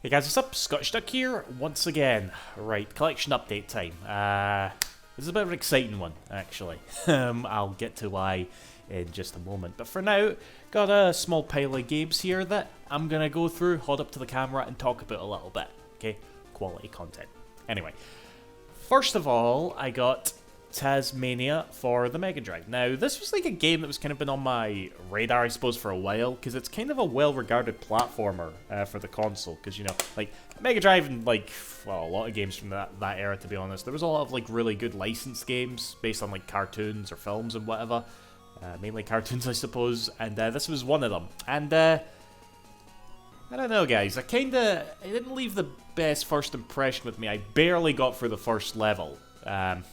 Hey guys, what's up? Scottish Duck here, once again. Right, collection update time. This is a bit of an exciting one, actually. I'll get to why in just a moment. But for now, got a small pile of games here that I'm going to go through, hold up to the camera, and talk about a little bit. Okay? Quality content. Anyway, first of all, I got Tasmania for the Mega Drive. Now, this was like a game that was kind of been on my radar, I suppose, for a while, because it's kind of a well-regarded platformer for the console, because, you know, like, Mega Drive and, like, well, a lot of games from that era, to be honest, there was a lot of, like, really good licensed games based on, like, cartoons or films and whatever, mainly cartoons, I suppose, and this was one of them, and, I don't know, guys, it didn't leave the best first impression with me. I barely got through the first level.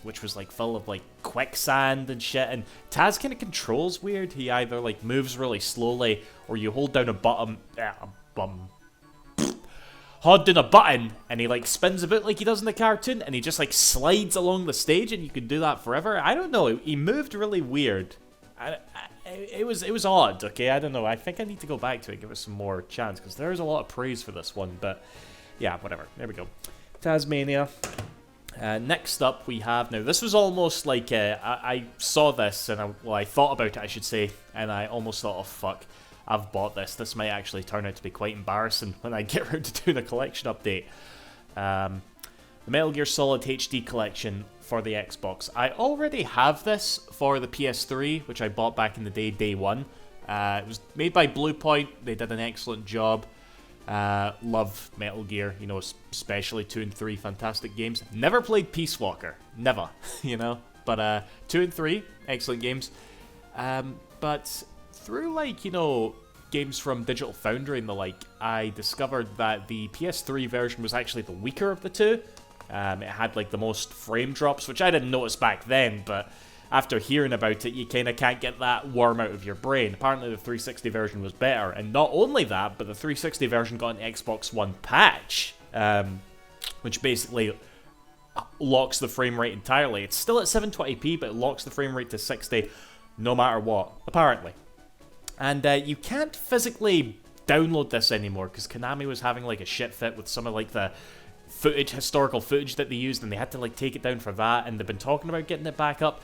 Which was like full of like quicksand and shit, and Taz kind of controls weird. He either like moves really slowly, or you hold down a button, hold down a button, and he like spins about like he does in the cartoon, and he just like slides along the stage, and you can do that forever. I don't know. He moved really weird. It was odd. Okay, I don't know. I think I need to go back to it, give it some more chance, because there's a lot of praise for this one. But yeah, whatever. There we go. Tasmania. Next up we have, now this was almost like, I saw this, and I thought about it, I should say, and I almost thought, oh fuck, I've bought this. This might actually turn out to be quite embarrassing when I get around to doing a collection update. The Metal Gear Solid HD collection for the Xbox. I already have this for the PS3, which I bought back in the day one. It was made by Bluepoint. They did an excellent job. Love Metal Gear, you know, especially 2 and 3, fantastic games. Never played Peace Walker, never, you know, but 2 and 3, excellent games. But through, like, you know, games from Digital Foundry and the like, I discovered that the PS3 version was actually the weaker of the two. It had, like, the most frame drops, which I didn't notice back then, but after hearing about it, you kind of can't get that worm out of your brain. Apparently the 360 version was better, and not only that, but the 360 version got an Xbox One patch, which basically locks the frame rate entirely. It's still at 720p, but it locks the frame rate to 60 no matter what, apparently. And you can't physically download this anymore, because Konami was having like a shit fit with some of like the historical footage that they used, and they had to like take it down for that, and they've been talking about getting it back up.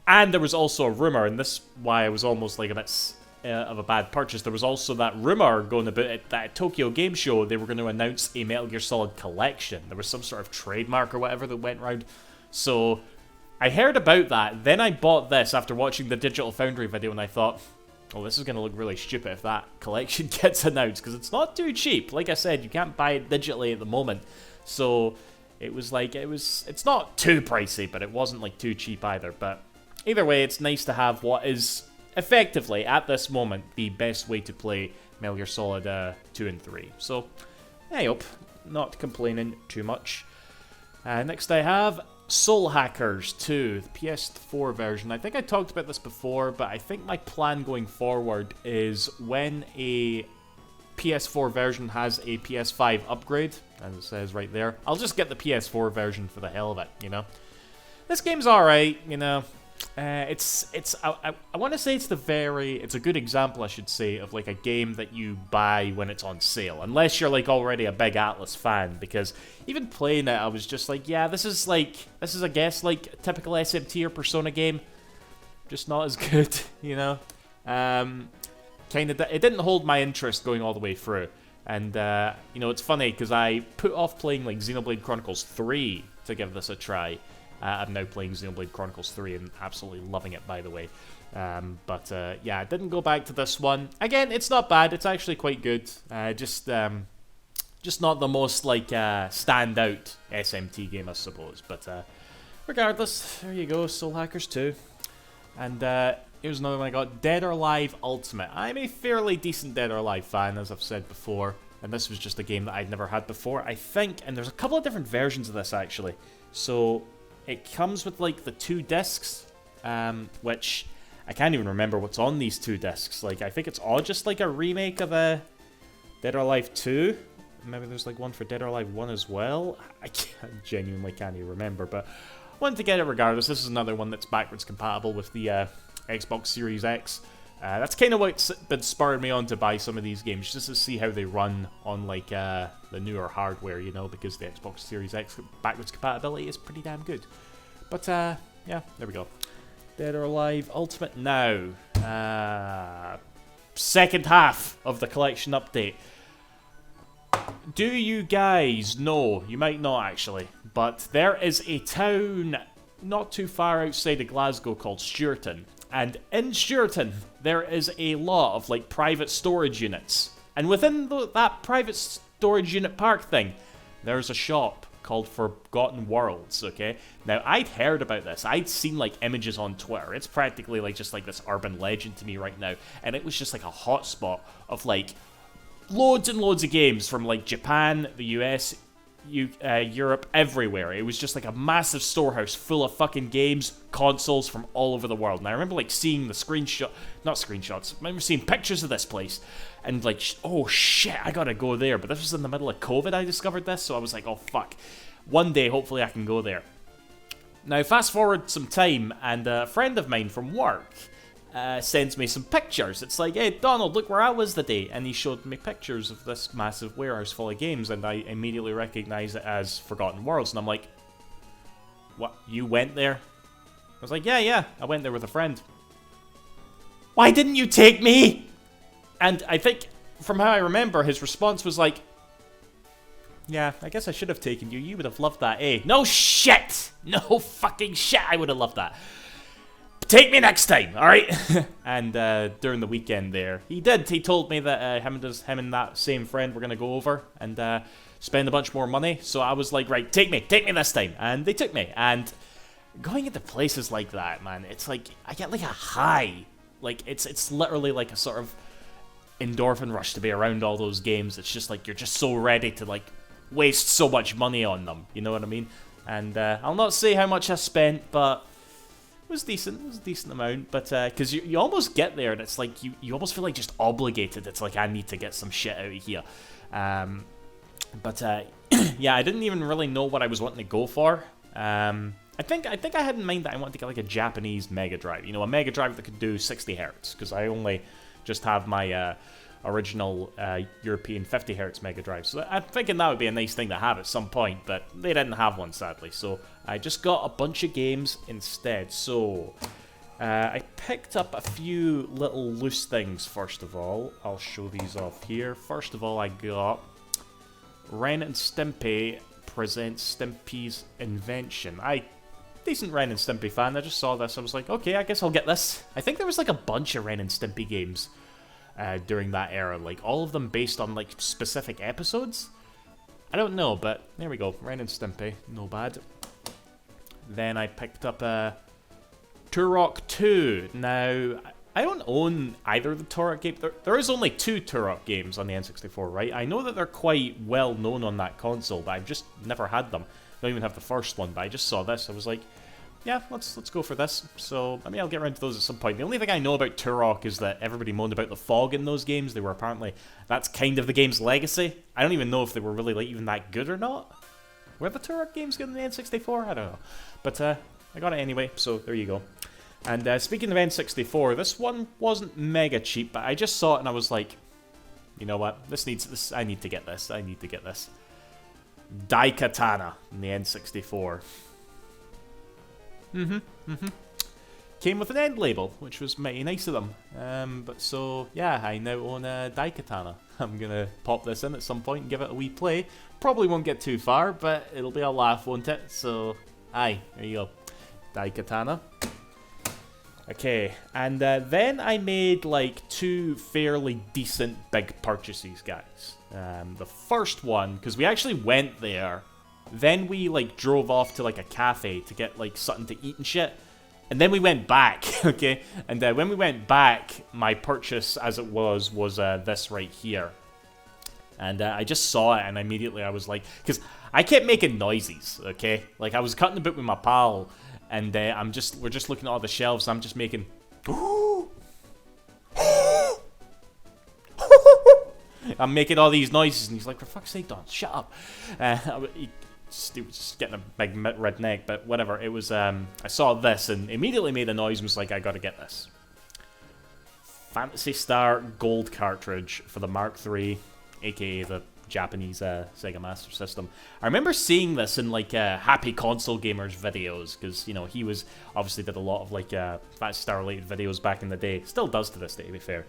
And there was also a rumor, and this is why I was almost like a bit of a bad purchase. There was also that rumor going about it that at Tokyo Game Show they were going to announce a Metal Gear Solid collection. There was some sort of trademark or whatever that went around. So I heard about that. Then I bought this after watching the Digital Foundry video, and I thought, oh, this is going to look really stupid if that collection gets announced, because it's not too cheap. Like I said, you can't buy it digitally at the moment. So it was like, it's not too pricey, but it wasn't like too cheap either. But either way, it's nice to have what is effectively, at this moment, the best way to play Metal Gear Solid 2 and 3. So, I hope, not complaining too much. Next I have Soul Hackers 2, the PS4 version. I think I talked about this before, but I think my plan going forward is when a PS4 version has a PS5 upgrade, as it says right there, I'll just get the PS4 version for the hell of it, you know? This game's alright, you know? I want to say it's a good example, I should say, of like a game that you buy when it's on sale, unless you're like already a big Atlas fan, because even playing it, I was just like, yeah, this is I guess like a typical SMT or Persona game, just not as good, you know. It didn't hold my interest going all the way through, and you know, it's funny because I put off playing like Xenoblade Chronicles 3 to give this a try. I'm now playing Xenoblade Chronicles 3 and absolutely loving it, by the way. But yeah, I didn't go back to this one. Again, it's not bad. It's actually quite good. Just not the most like standout SMT game, I suppose. But regardless, there you go, Soul Hackers 2. And here's another one I got, Dead or Alive Ultimate. I'm a fairly decent Dead or Alive fan, as I've said before. And this was just a game that I'd never had before, I think. And there's a couple of different versions of this, actually. So it comes with like the 2 discs, which I can't even remember what's on these 2 discs. Like, I think it's all just like a remake of a Dead or Alive 2. Maybe there's like one for Dead or Alive 1 as well. I genuinely can't even remember, but I wanted to get it regardless. This is another one that's backwards compatible with the Xbox Series X. That's kind of what's been spurring me on to buy some of these games, just to see how they run on, like, the newer hardware, you know, because the Xbox Series X backwards compatibility is pretty damn good. But, yeah, there we go. Dead or Alive Ultimate now. Second half of the collection update. Do you guys know, you might not actually, but there is a town not too far outside of Glasgow called Stewarton. And in Stewarton, there is a lot of, like, private storage units. And within that private storage unit park thing, there's a shop called Forgotten Worlds, okay? Now, I'd heard about this. I'd seen, like, images on Twitter. It's practically, like, just, like, this urban legend to me right now. And it was just, like, a hotspot of, like, loads and loads of games from, like, Japan, the US, Europe, everywhere. It was just like a massive storehouse full of fucking games, consoles from all over the world. And I remember, like, seeing the not screenshots, I remember seeing pictures of this place, and like, oh shit, I gotta go there. But this was in the middle of COVID, I discovered this, so I was like, oh fuck, one day hopefully I can go there. Now fast forward some time, and a friend of mine from work sends me some pictures. It's like, hey Donald, look where I was the day, and he showed me pictures of this massive warehouse full of games, and I immediately recognized it as Forgotten Worlds, and I'm like, what, you went there? I was like, yeah, I went there with a friend. Why didn't you take me? And I think, from how I remember, his response was like, yeah, I guess I should have taken you. You would have loved that, eh? No shit! No fucking shit, I would have loved that. Take me next time, alright? And during the weekend there, he did. He told me that him and that same friend were going to go over and spend a bunch more money. So I was like, right, take me this time. And they took me. And going into places like that, man, it's like, I get like a high. Like, it's literally like a sort of endorphin rush to be around all those games. It's just like, you're just so ready to, like, waste so much money on them. You know what I mean? And I'll not say how much I spent, but it was decent. It was a decent amount, but because you almost get there and it's like you almost feel like just obligated. It's like, I need to get some shit out of here. But yeah, I didn't even really know what I was wanting to go for. I think I had in mind that I wanted to get like a Japanese Mega Drive. You know, a Mega Drive that could do 60 Hz, because I only just have my original European 50 Hz Mega Drive. So I'm thinking that would be a nice thing to have at some point, but they didn't have one, sadly. So I just got a bunch of games instead. So I picked up a few little loose things, first of all. I'll show these off here. First of all, I got Ren and Stimpy presents Stimpy's Invention. Decent Ren and Stimpy fan. I just saw this. I was like, okay, I guess I'll get this. I think there was like a bunch of Ren and Stimpy games during that era, like all of them based on like specific episodes. I don't know, but there we go. Ren and Stimpy, no bad. Then I picked up Turok 2. Now, I don't own either of the Turok games. There is only 2 Turok games on the N64, right? I know that they're quite well known on that console, but I've just never had them. I don't even have the first one, but I just saw this. I was like, yeah, let's go for this. So, I mean, I'll get around to those at some point. The only thing I know about Turok is that everybody moaned about the fog in those games. They were apparently, that's kind of the game's legacy. I don't even know if they were really like even that good or not. Were the Turok games good on the N64? I don't know. But I got it anyway, so there you go. And speaking of N64, this one wasn't mega cheap, but I just saw it and I was like, you know what? I need to get this. I need to get this. Katana in the N64. Came with an end label, which was mighty nice of them. But so, yeah, I now own a Katana. I'm gonna pop this in at some point and give it a wee play. Probably won't get too far, but it'll be a laugh, won't it? So, aye, there you go. Katana. Okay, and then I made like 2 fairly decent big purchases, guys. The first one, because we actually went there, then we like drove off to like a cafe to get like something to eat and shit, and then we went back, okay? And when we went back, my purchase as it was this right here. And I just saw it and immediately I was like, because I kept making noises, okay? Like I was cutting a bit with my pal, and we're just looking at all the shelves. I'm just making, I'm making all these noises, and he's like, for fuck's sake, Don, shut up. He was just getting a big red neck, but whatever. It was, I saw this and immediately made a noise and was like, I gotta get this. Phantasy Star Gold cartridge for the Mark III, aka the Japanese Sega Master System. I remember seeing this in like Happy Console Gamers videos, because you know he was obviously did a lot of like Phantasy Star related videos back in the day. Still does to this day, to be fair.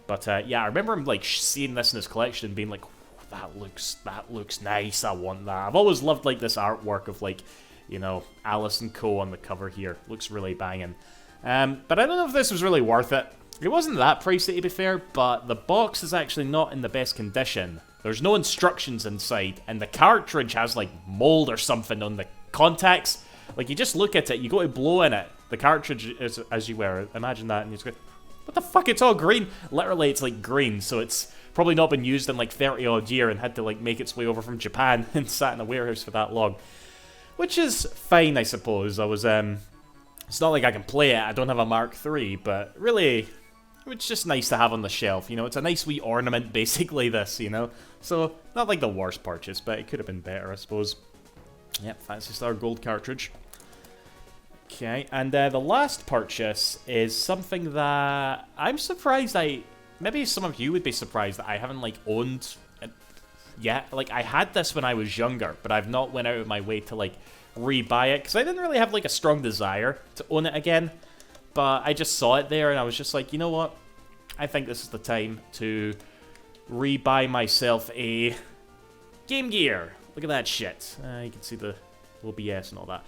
But yeah, I remember him like seeing this in his collection and being like, that looks nice. I want that. I've always loved like this artwork of like, you know, Alice and Co on the cover here. Looks really banging. But I don't know if this was really worth it. It wasn't that pricey, to be fair, but the box is actually not in the best condition. There's no instructions inside, and the cartridge has like mold or something on the contacts. Like you just look at it, you go to blow in it, the cartridge is as you were. Imagine that, and you just go, what the fuck? It's all green. Literally, it's like green, so it's probably not been used in like 30 odd year and had to like make its way over from Japan and sat in a warehouse for that long, which is fine, I suppose. It's not like I can play it. I don't have a Mark III, but really, it's just nice to have on the shelf. You know, it's a nice wee ornament, basically. This, you know, so not like the worst purchase, but it could have been better, I suppose. Yep, Phantasy Star Gold cartridge. Okay, and the last purchase is something that I'm surprised maybe some of you would be surprised that I haven't, like, owned yet. Like, I had this when I was younger, but I've not went out of my way to, like, rebuy it, because I didn't really have, like, a strong desire to own it again. But I just saw it there, and I was just like, you know what? I think this is the time to rebuy myself a Game Gear. Look at that shit. You can see the OBS and all that.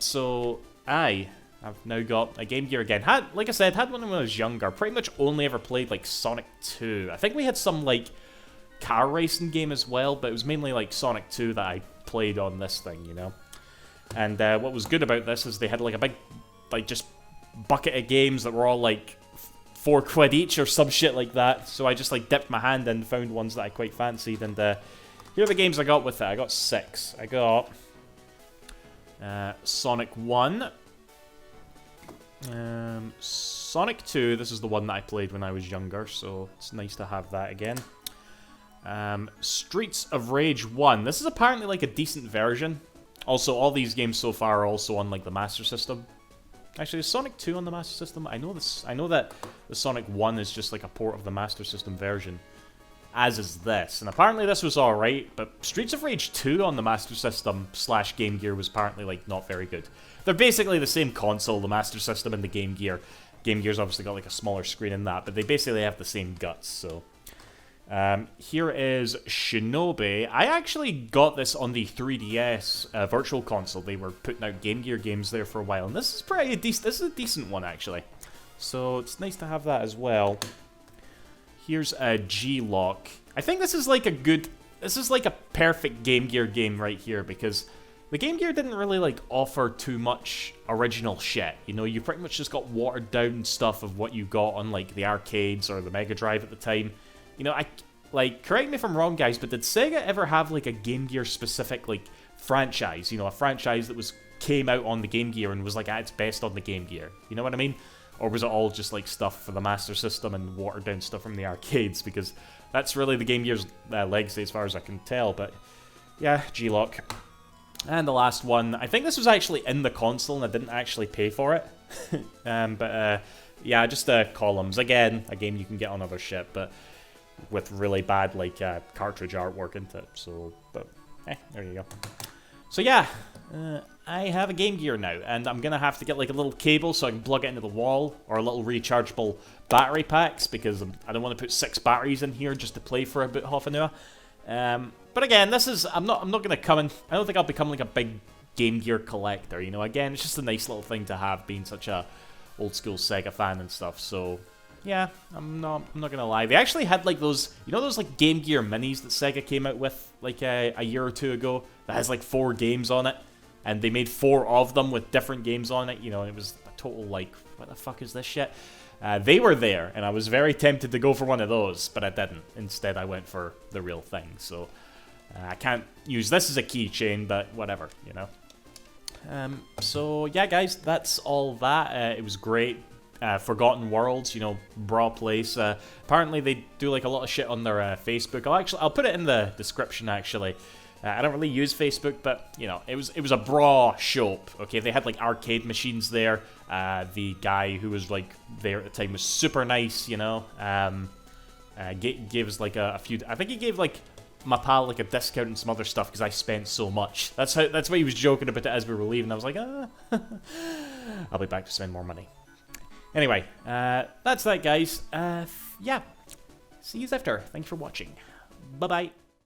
So I've now got a Game Gear again. Like I said, had one when I was younger. Pretty much only ever played like Sonic 2. I think we had some like car racing game as well, but it was mainly like Sonic 2 that I played on this thing, you know. And what was good about this is they had like a big, like just bucket of games that were all like £4 each or some shit like that. So I just like dipped my hand in and found ones that I quite fancied, and here are the games I got with it. I got 6. I got Sonic 1, Sonic 2, this is the one that I played when I was younger, so it's nice to have that again. Streets of Rage 1, this is apparently like a decent version. Also, all these games so far are also on like the Master System. Actually, is Sonic 2 on the Master System? I know that the Sonic 1 is just like a port of the Master System version, as is this. And apparently this was alright, but Streets of Rage 2 on the Master System / Game Gear was apparently like not very good. They're basically the same console, the Master System and the Game Gear. Game Gear's obviously got like a smaller screen in that, but they basically have the same guts, so. Here is Shinobi. I actually got this on the 3DS Virtual Console. They were putting out Game Gear games there for a while, and this is this is a decent one actually. So it's nice to have that as well. Here's a G-Lock. I think this is like a perfect Game Gear game right here, because the Game Gear didn't really like offer too much original shit. You know, you pretty much just got watered down stuff of what you got on like the arcades or the Mega Drive at the time. You know, correct me if I'm wrong, guys, but did Sega ever have, like, a Game Gear specific, like, franchise? You know, a franchise that came out on the Game Gear and was, like, at its best on the Game Gear. You know what I mean? Or was it all just, like, stuff for the Master System and watered down stuff from the arcades? Because that's really the Game Gear's legacy as far as I can tell. But, yeah, G-Lock. And the last one, I think this was actually in the console and I didn't actually pay for it. Yeah, just Columns. Again, a game you can get on other shit, but with really bad, like, cartridge artwork into it. So, but, there you go. So, yeah, I have a Game Gear now, and I'm gonna have to get, like, a little cable so I can plug it into the wall, or a little rechargeable battery packs, because I don't want to put 6 batteries in here just to play for about half an hour. But again, this is, I'm not gonna come in, I don't think I'll become, like, a big Game Gear collector, you know. Again, it's just a nice little thing to have, being such a old-school Sega fan and stuff, so. Yeah, I'm not gonna lie. They actually had like those, you know, those like Game Gear Minis that Sega came out with like a year or two ago that has like 4 games on it, and they made 4 of them with different games on it. You know, it was a total like, what the fuck is this shit? They were there, and I was very tempted to go for one of those, but I didn't. Instead, I went for the real thing. So I can't use this as a keychain, but whatever, you know. So yeah, guys, that's all that. It was great. Forgotten Worlds, you know, bra place. Apparently they do like a lot of shit on their Facebook. I'll put it in the description actually. I don't really use Facebook, but, you know, it was a bra shop, okay? They had, like, arcade machines there. The guy who was, like, there at the time was super nice, you know? Gave us, like, a few... I think he gave, like, my pal, like, a discount and some other stuff because I spent so much. That's why he was joking about it as we were leaving. I was like, I'll be back to spend more money. Anyway, that's that, guys. Yeah. See you after. Thanks for watching. Bye-bye.